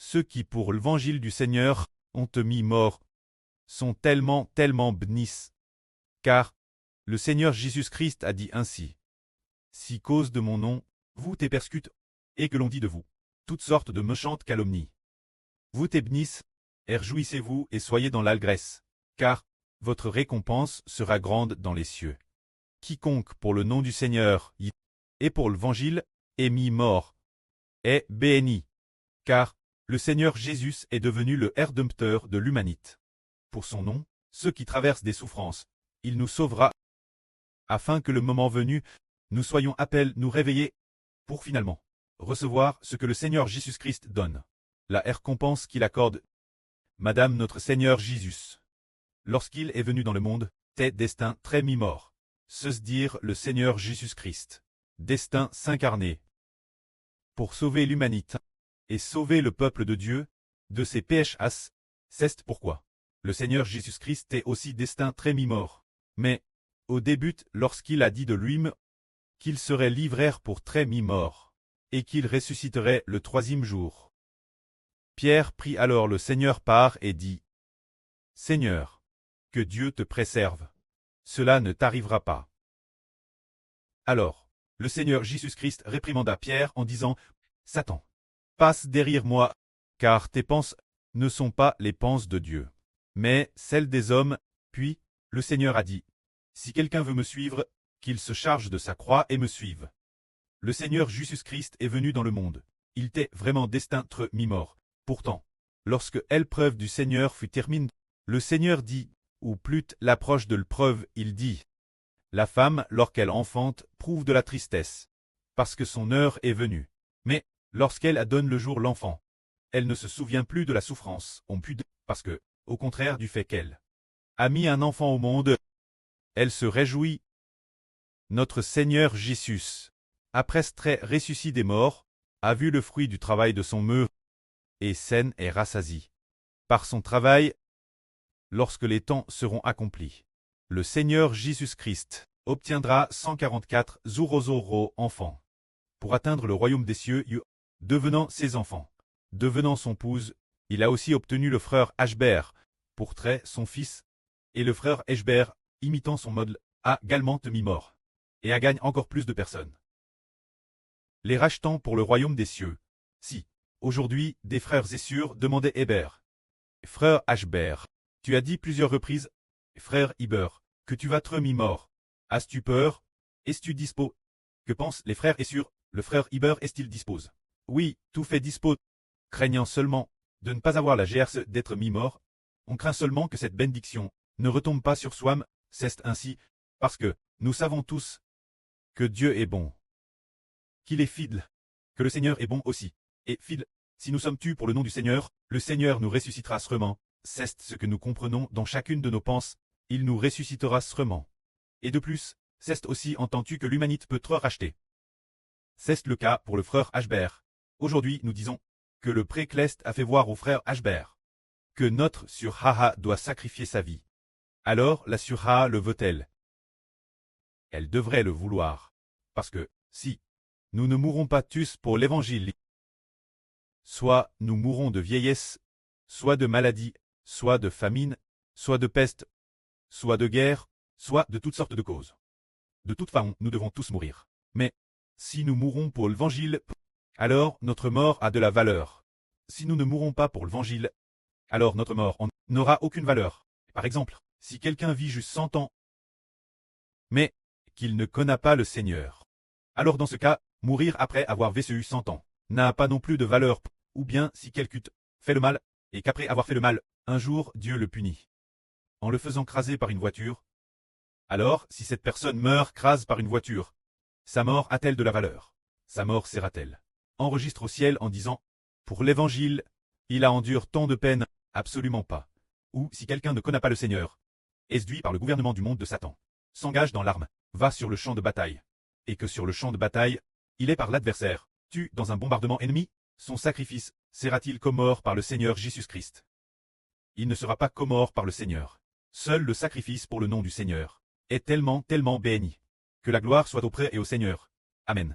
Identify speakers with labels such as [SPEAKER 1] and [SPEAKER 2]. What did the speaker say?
[SPEAKER 1] ceux qui pour l'évangile du Seigneur ont te mis mort, sont tellement bénis. Car le Seigneur Jésus-Christ a dit ainsi. Si cause de mon nom, vous t'es persécutent, et que l'on dit de vous toutes sortes de méchantes calomnies. Vous t'es bénisse, et réjouissez-vous et soyez dans l'allégresse, car votre récompense sera grande dans les cieux. Quiconque pour le nom du Seigneur et pour l'évangile est mis mort, est béni, car le Seigneur Jésus est devenu le Rédempteur de l'humanité. Pour son nom, ceux qui traversent des souffrances, il nous sauvera, afin que le moment venu, nous soyons appelés nous réveiller, pour finalement recevoir ce que le Seigneur Jésus-Christ donne, la récompense qu'il accorde. Madame notre Seigneur Jésus, lorsqu'il est venu dans le monde, tes destins très mi-mort, se dire le Seigneur Jésus-Christ, destin s'incarner, pour sauver l'humanité, et sauver le peuple de Dieu, de ses péchés. C'est pourquoi le Seigneur Jésus-Christ est aussi destin très mi-mort. Mais, au début, lorsqu'il a dit de lui-même qu'il serait livré pour très mi-mort, et qu'il ressusciterait le troisième jour. Pierre prit alors le Seigneur part et dit, Seigneur, que Dieu te préserve. Cela ne t'arrivera pas. Alors, le Seigneur Jésus-Christ réprimanda Pierre en disant, Satan, passe derrière moi, car tes pensées ne sont pas les pensées de Dieu, mais celles des hommes. Puis, le Seigneur a dit, Si quelqu'un veut me suivre, qu'il se charge de sa croix et me suive. Le Seigneur Jésus-Christ est venu dans le monde. Il était vraiment destin entre mi-mort. Pourtant, lorsque l'épreuve du Seigneur fut terminée, le Seigneur dit, ou plutôt l'approche de l'épreuve, il dit, La femme, lorsqu'elle enfante, prouve de la tristesse, parce que son heure est venue. Mais, lorsqu'elle adonne le jour l'enfant, elle ne se souvient plus de la souffrance, parce que, au contraire du fait qu'elle a mis un enfant au monde, elle se réjouit. Notre Seigneur Jésus, après s'être ressuscité des morts, a vu le fruit du travail de son mœur, et saine et rassasie. Par son travail, lorsque les temps seront accomplis, le Seigneur Jésus-Christ obtiendra 144 zourozoro enfants, pour atteindre le royaume des cieux, devenant ses enfants. Devenant son épouse, il a aussi obtenu le frère Ashbert, pour trait son fils, et le frère Ashbert, imitant son modèle, a également mis mort, et a gagné encore plus de personnes. Les rachetant pour le royaume des cieux. Si, aujourd'hui, des frères et sœurs demandaient Hébert. Frère Ashbert, tu as dit plusieurs reprises, frère Hébert, que tu vas être mis mort. As-tu peur? Es-tu dispo? Que pensent les frères et sœurs? Le frère Hébert est-il dispose? Oui, tout fait dispo. Craignant seulement de ne pas avoir la GRC d'être mis mort, on craint seulement que cette bénédiction ne retombe pas sur soi, c'est ainsi, parce que nous savons tous que Dieu est bon, qu'il est fidèle, que le Seigneur est bon aussi, et fidèle. Si nous sommes tus pour le nom du Seigneur, le Seigneur nous ressuscitera sûrement. C'est ce que nous comprenons dans chacune de nos pensées, il nous ressuscitera sûrement. Et de plus, c'est aussi entends-tu que l'humanité peut être rachetée. C'est le cas pour le frère Ashbert. Aujourd'hui, nous disons que le précleste a fait voir au frère Ashbert que notre Surha doit sacrifier sa vie. Alors la Surha le veut-elle? Elle devrait le vouloir. Parce que, si nous ne mourrons pas tous pour l'évangile, soit nous mourrons de vieillesse, soit de maladie, soit de famine, soit de peste, soit de guerre, soit de toutes sortes de causes. De toute façon, nous devons tous mourir. Mais, si nous mourrons pour l'évangile, alors notre mort a de la valeur. Si nous ne mourrons pas pour l'évangile, alors notre mort n'aura aucune valeur. Par exemple, si quelqu'un vit juste 100 ans, mais qu'il ne connaît pas le Seigneur, alors dans ce cas, mourir après avoir vécu 100 ans n'a pas non plus de valeur. Ou bien si quelqu'un fait le mal, et qu'après avoir fait le mal, un jour Dieu le punit, en le faisant craser par une voiture. Alors, si cette personne meurt crase par une voiture, sa mort a-t-elle de la valeur? Sa mort sera-t-elle enregistre au ciel en disant, pour l'évangile, il a enduré tant de peine? Absolument pas. Ou si quelqu'un ne connaît pas le Seigneur, est séduit par le gouvernement du monde de Satan, s'engage dans l'arme, va sur le champ de bataille, et que sur le champ de bataille, il est par l'adversaire, tue dans un bombardement ennemi, son sacrifice sera-t-il commore par le Seigneur Jésus-Christ? Il ne sera pas commore par le Seigneur. Seul le sacrifice pour le nom du Seigneur est tellement béni. Que la gloire soit auprès et au Seigneur. Amen.